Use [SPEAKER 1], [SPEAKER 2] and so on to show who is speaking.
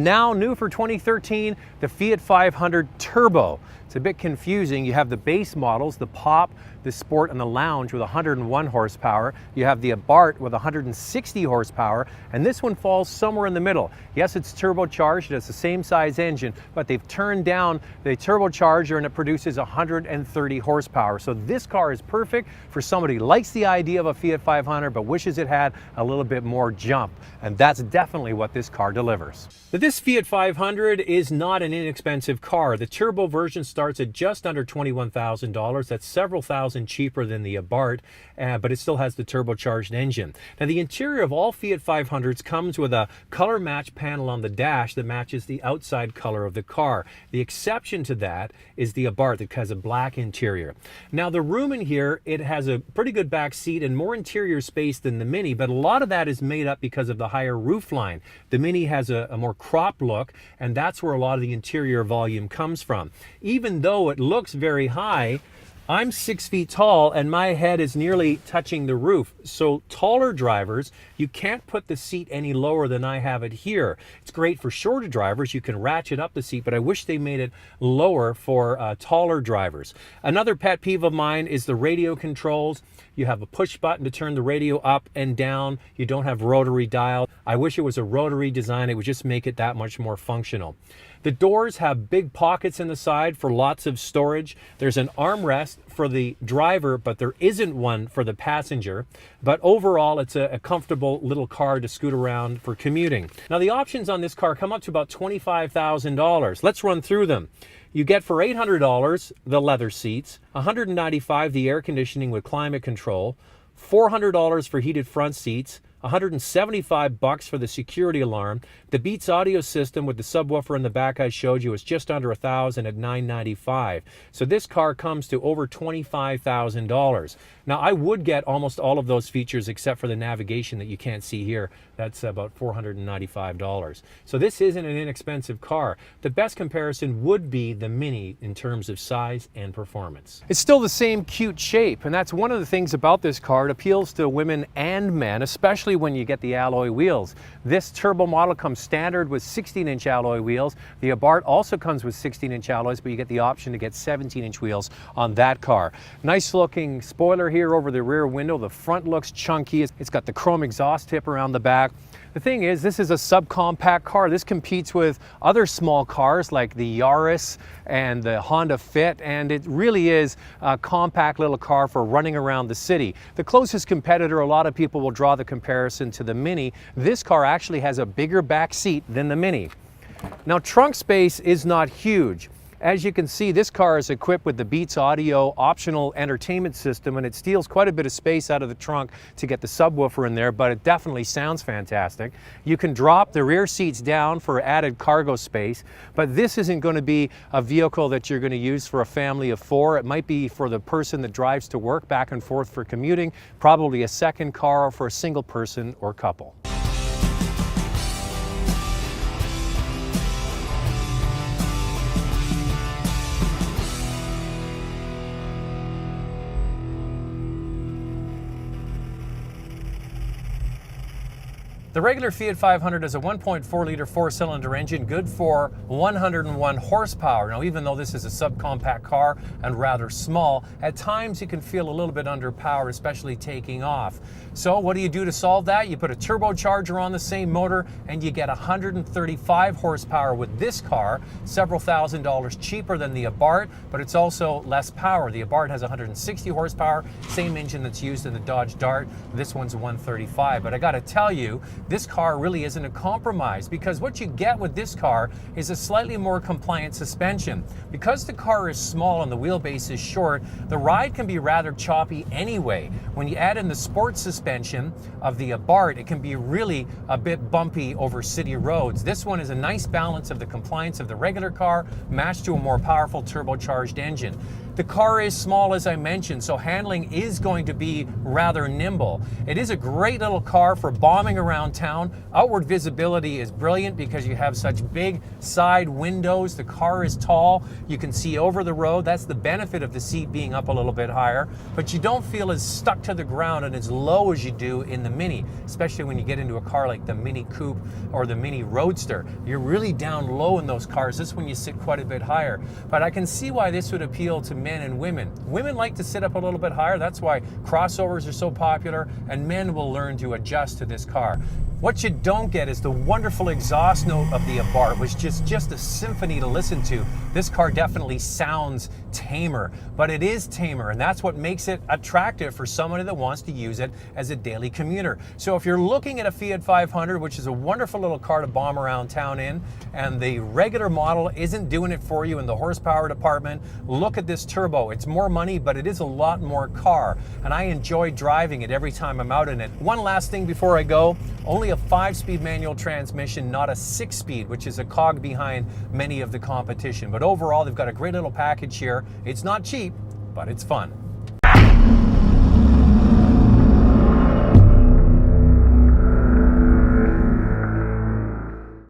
[SPEAKER 1] Now new for 2013, the Fiat 500 Turbo. It's a bit confusing. You have the base models, the Pop, the Sport, and the Lounge with 101 horsepower. You have the Abarth with 160 horsepower, and this one falls somewhere in the middle. Yes, it's turbocharged, it has the same size engine, but they've turned down the turbocharger and it produces 130 horsepower. So this car is perfect for somebody who likes the idea of a Fiat 500 but wishes it had a little bit more jump, and that's definitely what this car delivers. But this Fiat 500 is not an inexpensive car. The turbo version starts at just under $21,000. That's several thousand cheaper than the Abarth, but it still has the turbocharged engine. Now, the interior of all Fiat 500s comes with a color match panel on the dash that matches the outside color of the car. The exception to that is the Abarth. It has a black interior. Now, the room in here, it has a pretty good back seat and more interior space than the Mini, but a lot of that is made up because of the higher roof line. The Mini has a more cropped look, and that's where a lot of the interior volume comes from. Even though it looks very high, I'm 6 feet tall and my head is nearly touching the roof. So taller drivers, you can't put the seat any lower than I have it here. It's great for shorter drivers. You can ratchet up the seat, but I wish they made it lower for taller drivers. Another pet peeve of mine is the radio controls. You have a push button to turn the radio up and down. You don't have rotary dial. I wish it was a rotary design. It would just make it that much more functional. The doors have big pockets in the side for lots of storage. There's an armrest for the driver, but there isn't one for the passenger. But overall, it's a comfortable little car to scoot around for commuting. Now, the options on this car come up to about $25,000. Let's run through them. You get for $800 the leather seats, $195 the air conditioning with climate control, $400 for heated front seats, $175 for the security alarm. The Beats audio system with the subwoofer in the back I showed you is just under $1,000 at $995. So this car comes to over $25,000. Now, I would get almost all of those features except for the navigation that you can't see here. That's about $495. So this isn't an inexpensive car. The best comparison would be the Mini in terms of size and performance. It's still the same cute shape, and that's one of the things about this car. It appeals to women and men, especially when you get the alloy wheels. This turbo model comes standard with 16-inch alloy wheels. The Abarth also comes with 16-inch alloys, but you get the option to get 17-inch wheels on that car. Nice looking spoiler here over the rear window. The front looks chunky. It's got the chrome exhaust tip around the back. The thing is, this is a subcompact car. This competes with other small cars like the Yaris and the Honda Fit, and it really is a compact little car for running around the city. The closest competitor, a lot of people will draw the comparison to the Mini. This car actually has a bigger back seat than the Mini. Now, trunk space is not huge. As you can see, this car is equipped with the Beats Audio optional entertainment system, and it steals quite a bit of space out of the trunk to get the subwoofer in there, but it definitely sounds fantastic. You can drop the rear seats down for added cargo space, but this isn't going to be a vehicle that you're going to use for a family of four. It might be for the person that drives to work back and forth for commuting, probably a second car for a single person or couple. The regular Fiat 500 is a 1.4-liter four-cylinder engine, good for 101 horsepower. Now, even though this is a subcompact car and rather small, at times you can feel a little bit underpowered, especially taking off. So what do you do to solve that? You put a turbocharger on the same motor and you get 135 horsepower with this car, several $1,000s cheaper than the Abarth, but it's also less power. The Abarth has 160 horsepower, same engine that's used in the Dodge Dart. This one's 135. But I got to tell you, this car really isn't a compromise, because what you get with this car is a slightly more compliant suspension. Because the car is small and the wheelbase is short, the ride can be rather choppy anyway. When you add in the sports suspension of the Abarth, it can be really a bit bumpy over city roads. This one is a nice balance of the compliance of the regular car matched to a more powerful turbocharged engine. The car is small, as I mentioned, so handling is going to be rather nimble. It is a great little car for bombing around town. Outward visibility is brilliant because you have such big side windows. The car is tall. You can see over the road. That's the benefit of the seat being up a little bit higher, but you don't feel as stuck to the ground and as low as you do in the Mini, especially when you get into a car like the Mini Coupe or the Mini Roadster. You're really down low in those cars. This is when you sit quite a bit higher. But I can see why this would appeal to men and women. Women like to sit up a little bit higher. That's why crossovers are so popular, and men will learn to adjust to this car. What you don't get is the wonderful exhaust note of the Abarth, which is just a symphony to listen to. This car definitely sounds tamer, but it is tamer, and that's what makes it attractive for somebody that wants to use it as a daily commuter. So if you're looking at a Fiat 500, which is a wonderful little car to bomb around town in, and the regular model isn't doing it for you in the horsepower department, look at this turbo. It's more money, but it is a lot more car, and I enjoy driving it every time I'm out in it. One last thing before I go, only a 5-speed manual transmission, not a 6-speed, which is a cog behind many of the competition. But overall, they've got a great little package here. It's not cheap, but it's fun.